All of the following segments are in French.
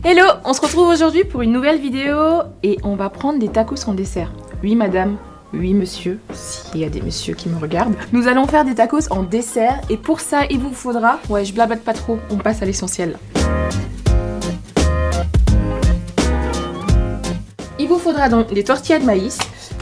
Hello, on se retrouve aujourd'hui pour une nouvelle vidéo et on va prendre des tacos en dessert. Oui madame, oui monsieur, s'il y a des messieurs qui me regardent. Nous allons faire des tacos en dessert et pour ça il vous faudra... Ouais, je blabate pas trop, on passe à l'essentiel. Il vous faudra donc des tortillas de maïs,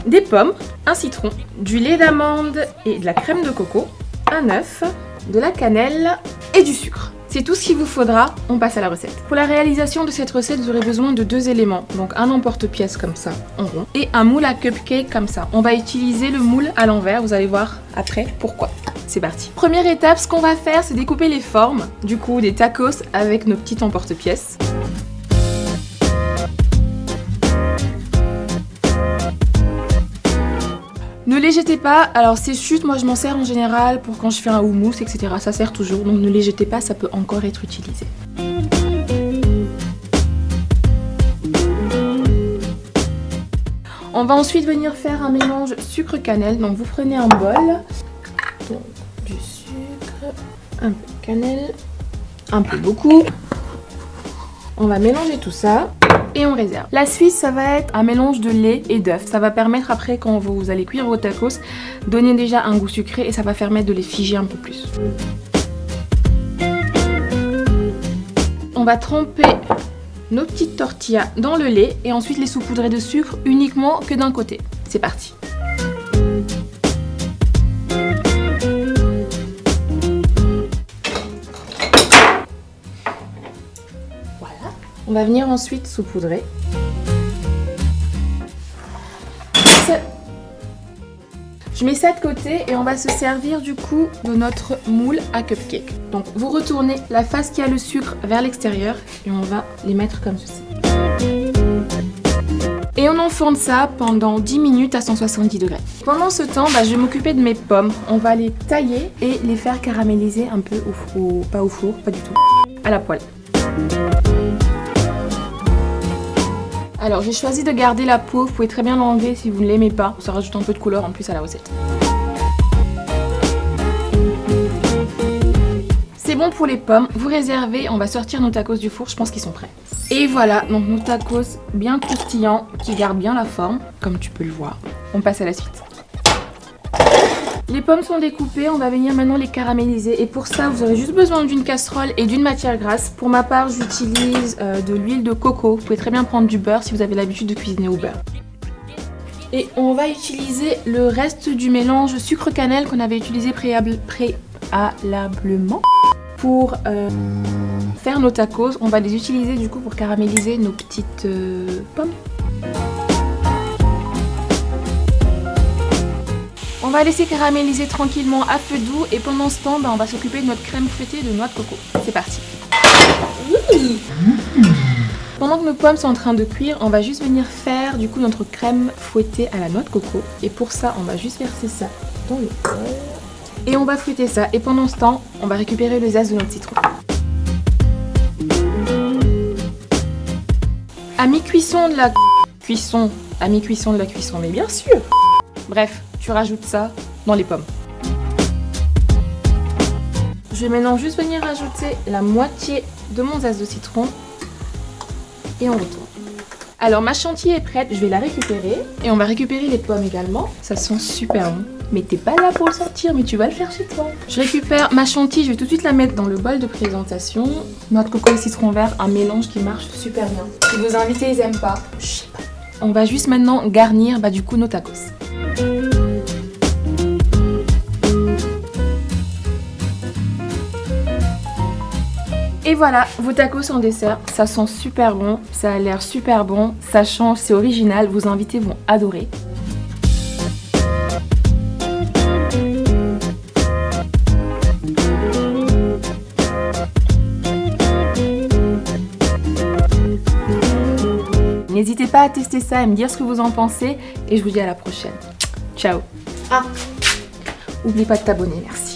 des pommes, un citron, du lait d'amande et de la crème de coco, un œuf, de la cannelle et du sucre. C'est tout ce qu'il vous faudra, on passe à la recette. Pour la réalisation de cette recette, vous aurez besoin de deux éléments. Donc un emporte-pièce comme ça, en rond, et un moule à cupcake comme ça. On va utiliser le moule à l'envers, vous allez voir après pourquoi. C'est parti. Première étape, ce qu'on va faire, c'est découper les formes, du coup des tacos avec nos petits emporte-pièces. Ne les jetez pas, alors ces chutes, moi je m'en sers en général pour quand je fais un houmous, etc. Ça sert toujours, donc ne les jetez pas, ça peut encore être utilisé. On va ensuite venir faire un mélange sucre-cannelle, donc vous prenez un bol, donc du sucre, un peu de cannelle, un peu beaucoup. On va mélanger tout ça. Et on réserve. La suite, ça va être un mélange de lait et d'œufs. Ça va permettre après, quand vous allez cuire vos tacos, donner déjà un goût sucré et ça va permettre de les figer un peu plus. On va tremper nos petites tortillas dans le lait et ensuite les saupoudrer de sucre uniquement que d'un côté. C'est parti. On va venir ensuite saupoudrer. Je mets ça de côté et on va se servir du coup de notre moule à cupcake. Donc vous retournez la face qui a le sucre vers l'extérieur et on va les mettre comme ceci. Et on enfourne ça pendant 10 minutes à 170 degrés. Pendant ce temps, je vais m'occuper de mes pommes. On va les tailler et les faire caraméliser un peu pas au four, pas du tout, à la poêle. Alors j'ai choisi de garder la peau, vous pouvez très bien l'enlever si vous ne l'aimez pas. Ça rajoute un peu de couleur en plus à la recette. C'est bon pour les pommes, vous réservez, on va sortir nos tacos du four, je pense qu'ils sont prêts. Et voilà, donc nos tacos bien croustillants, qui gardent bien la forme, comme tu peux le voir. On passe à la suite. Les pommes sont découpées, on va venir maintenant les caraméliser et pour ça vous aurez juste besoin d'une casserole et d'une matière grasse. Pour ma part j'utilise de l'huile de coco, vous pouvez très bien prendre du beurre si vous avez l'habitude de cuisiner au beurre. Et on va utiliser le reste du mélange sucre-cannelle qu'on avait utilisé préalablement pour faire nos tacos. On va les utiliser du coup pour caraméliser nos petites pommes. On va laisser caraméliser tranquillement à feu doux et pendant ce temps, on va s'occuper de notre crème fouettée de noix de coco. C'est parti. Pendant que nos pommes sont en train de cuire, on va juste venir faire du coup notre crème fouettée à la noix de coco. Et pour ça, on va juste verser ça dans le bol. Et on va fouetter ça. Et pendant ce temps, on va récupérer le zeste de notre citron. À mi-cuisson de la cuisson, mais bien sûr. Bref, tu rajoutes ça dans les pommes. Je vais maintenant juste venir rajouter la moitié de mon zeste de citron et on retourne. Alors ma chantilly est prête, je vais la récupérer et on va récupérer les pommes également. Ça sent super bon. Mais t'es pas là pour le sortir, mais tu vas le faire chez toi. Je récupère ma chantilly, je vais tout de suite la mettre dans le bol de présentation. Noix de coco et citron vert, un mélange qui marche super bien. Si vos invités ils aiment pas, je sais pas. On va juste maintenant garnir du coup nos tacos. Et voilà, vos tacos en dessert, ça sent super bon, ça a l'air super bon, ça change, c'est original, vos invités vont adorer. N'hésitez pas à tester ça et me dire ce que vous en pensez et je vous dis à la prochaine. Ciao. N'oublie pas de t'abonner, merci.